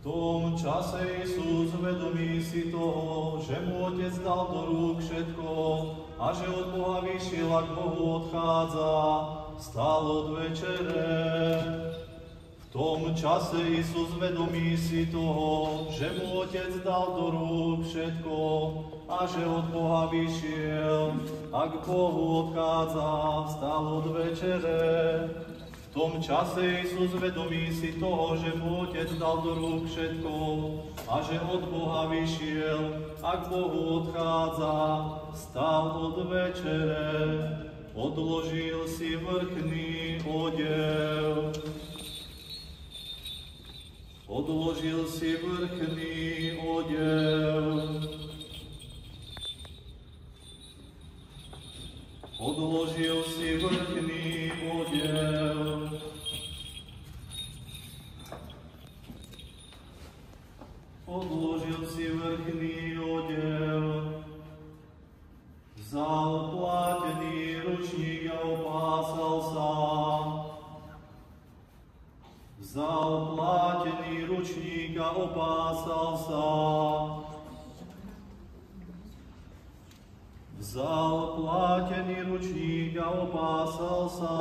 tom čase Isus vedomí si toho, že mu Otec dal do rúk všetko a že od Boha vyšiel a k Bohu odchádza, stál od večere. V tom čase Isus vedomí si toho, že mu Otec dal do rúk všetko a že od Boha vyšiel a k Bohu odchádza, stál od večere. V tom čase Isus vedomí si toho, že mu Otec dal do rúk všetko a že od Boha vyšiel a k Bohu odchádza, stál od večere, odložil si vrchný odev. Odložil si vrchný odev. Odložil si vrchný odev. Odložil si vrchný odev. Vzal plátený ručník a opásal sa. Vzal plátený ručník a opásal sa. Vzal plátený ručník a opásal sa.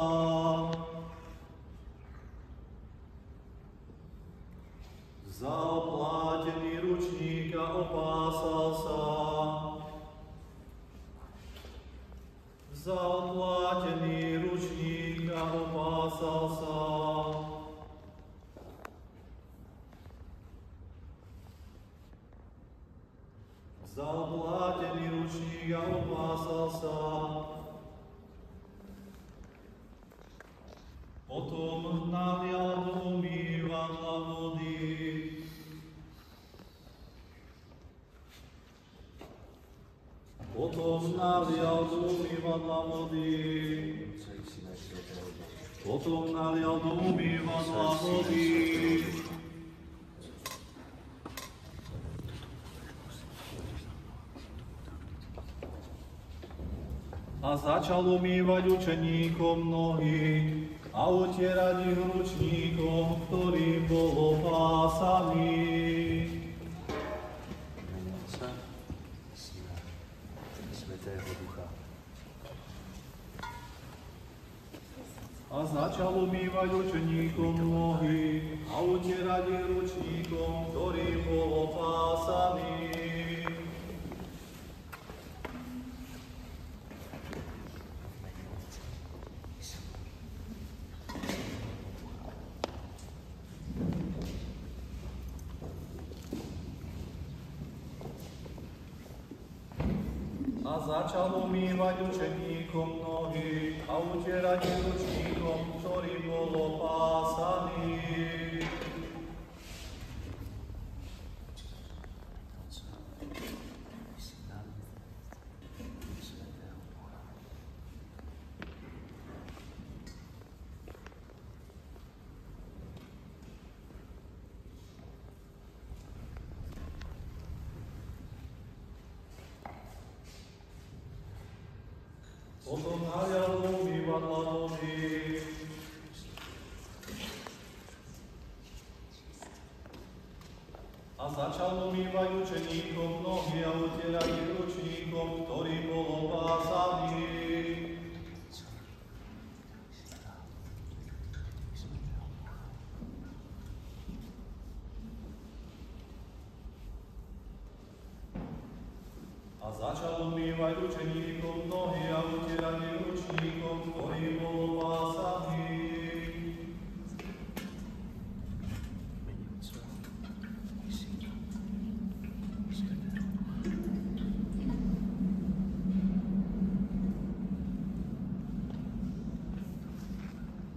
Vzal plátený ručník a opásal sa. Vzal plátený ručník a opásal sa. Vzal plátený ručník a opásal sa. Potom nalial do umývadla vody. Potom nalial do umývadla vody. Potom nalial do umývadla vody. A začal umývať učeníkom nohy a utierať ich ručníkom, ktorým bol opásaný. Otca, Syna, Svätého Ducha. A začal umývať učeníkom nohy a utierať ich ručníkom, ktorým bol opásaný. A začal umývať učeníkom nohy a utierať ich ručníkom, ktorým bol opásaný. Potom nalial do umývadla vody. A začal umývať učeníkom nohy a utierať ich ručníkom, ktorým bol opásaný. A začal umývať učeníkom nohy a utierať ich ručníkom, ktorým bol opásaný.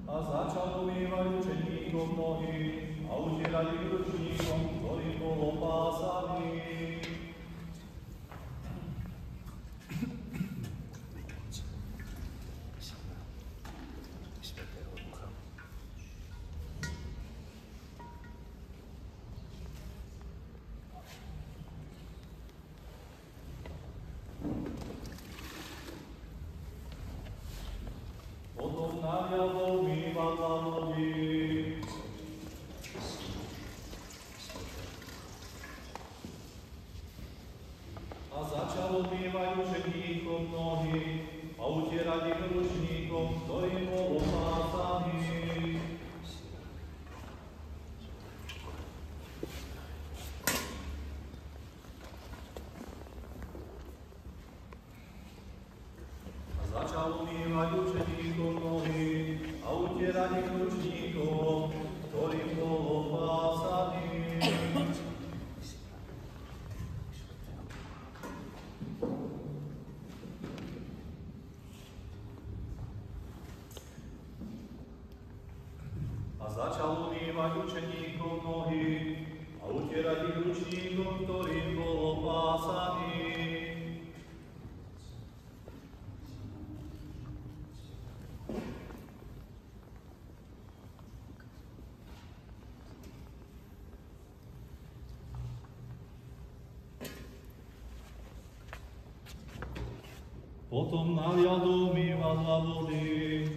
A začal umývať učeníkom nohy a utierať ich ručníkom, ktorým bol opásaný. Potom nalial do umývadla vody. začal umývať učeníkom nohy a utierať ich ručníkom, ktorým bol omázaný. A začal umývať učeníkom nohy a utierať ich ručníkom, ktorým bol opásaný. A začal umývať učeníkom nohy a utierať ich ručníkom, ktorým bol opásaný. Potom nalial do umývadla vody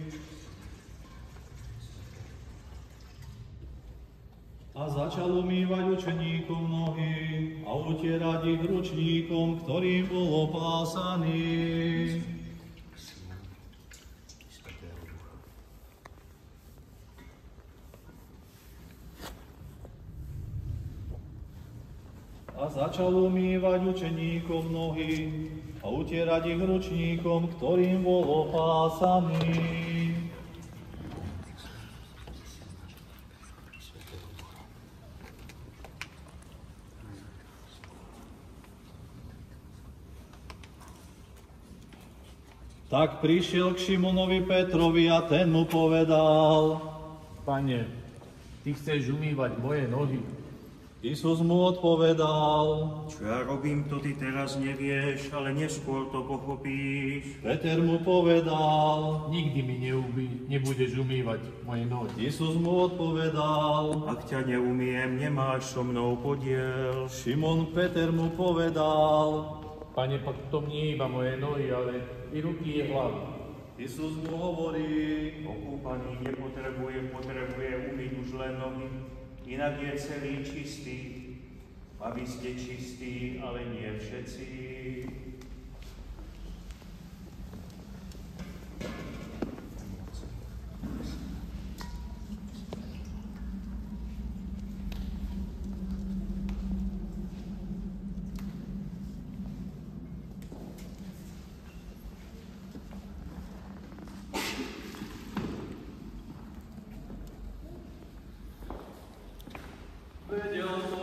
a začal umývať učeníkom nohy a utierať ich ručníkom, ktorým bol opásaný. A začal umývať učeníkom nohy a utierať ich ručníkom, ktorým bol opásaný. Tak prišiel k Šimonovi Petrovi a ten mu povedal: Pane, ty chceš umývať moje nohy? Isus mu odpovedal: Čo ja robím, to ty teraz nevieš, ale neskôr to pochopíš. Peter mu povedal: Nikdy mi nebudeš umývať moje nohy. Isus mu odpovedal: Ak ťa neumiem, nemáš so mnou podiel. Šimon Peter mu povedal: Pane, pak to nie iba moje nohy, ale i ruky i hlavu. Isus mu hovorí: Okúpaný potrebuje umyť už len nohy, inak je celý čistý. A vy ste čistí, ale nie všetci. Vedel som,